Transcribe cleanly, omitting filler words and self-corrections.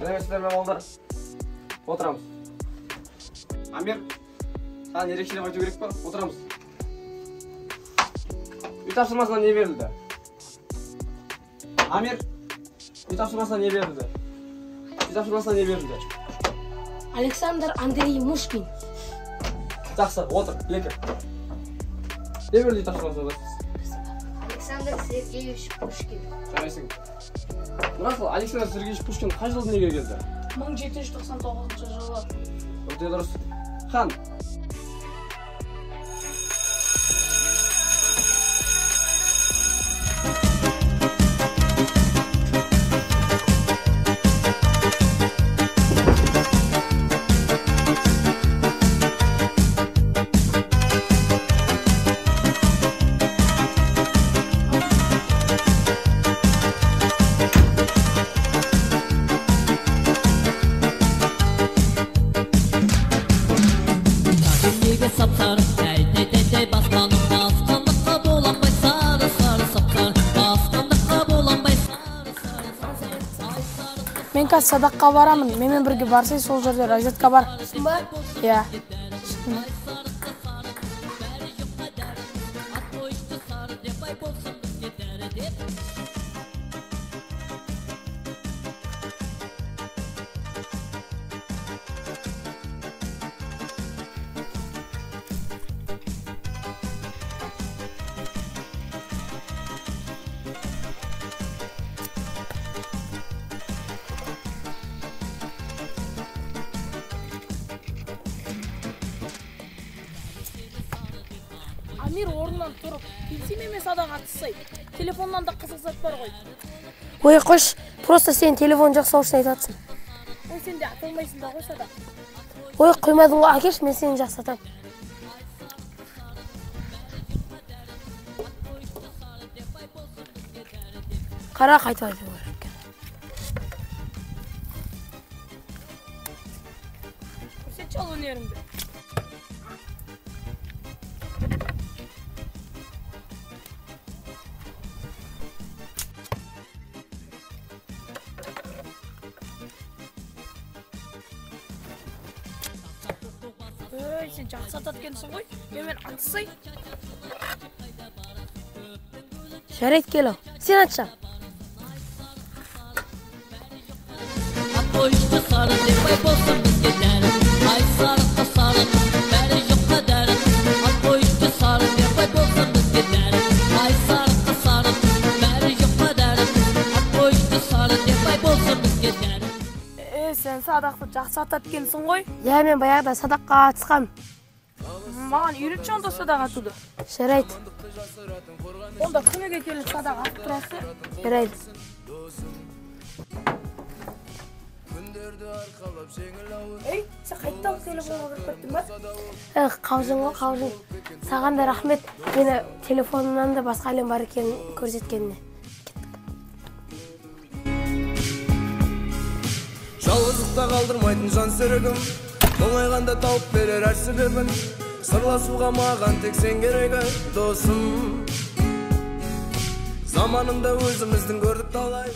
Сәлеметсіздер ме балдар? Отырамыз. Амир, саған ерекшелеп айту керек па? Отырамыз. Үй тапсырмасына не берілді? Амир, үй тапсырмасына не берілді? Үй тапсырмасына не берілді? Александр Андрей Мушкин. Жақсы, отыр, екі. Не берілді үй тапсырмасына? Александр Сергеевич Пушкин. Жарайсың. Нұрасыл, Александр Сергеевич Пушкин қай жылы дүниеге келді? 1799 жылы. Өте дұрыс. Хан. Мен қазір садаққа барамын. Менімен бірге барсай, сол жерде розетка бар. Ба? Иә. Амир орнынан тұрып, келсем емес садақ атысай. Телефоннан да қызық зат бар ғой. Ой, қош, просто сен телефон жақсы үшін айтатсың. Ой, сен де атылмайсың да ғой садақ. Ой, қоймадың ғой, әкеш, мен сені жақсы атам. Қара қайтып айтып көріп. Көрсетші ал өнеріңді. Ой, сен жақсы атат екенсің ғой. Мен атысай. Жарайды кел ау. Сен атшы. Сен садақты жақсы атат екенсің ғой. Я, мен баяғыда садаққа атысқам. Маған үйретші онда садақ атуды. Жарайды. Онда күніге келіп садақ атып тұрасы. Жарайды. Ей, сен қайттан телефонға кіріп кеттің ба? Қаужың ғой, қаужың. Саған да рахмет, мені телефонымнан да басқа әлем бар екенін көрсеткеніне. Жалғыздықта қалдырмайтын жан серігім, оңайғанда тауып берер әр себебін. Сырласуға маған тек сен керегі, досым. Заманында өзіміздің көрдік талай.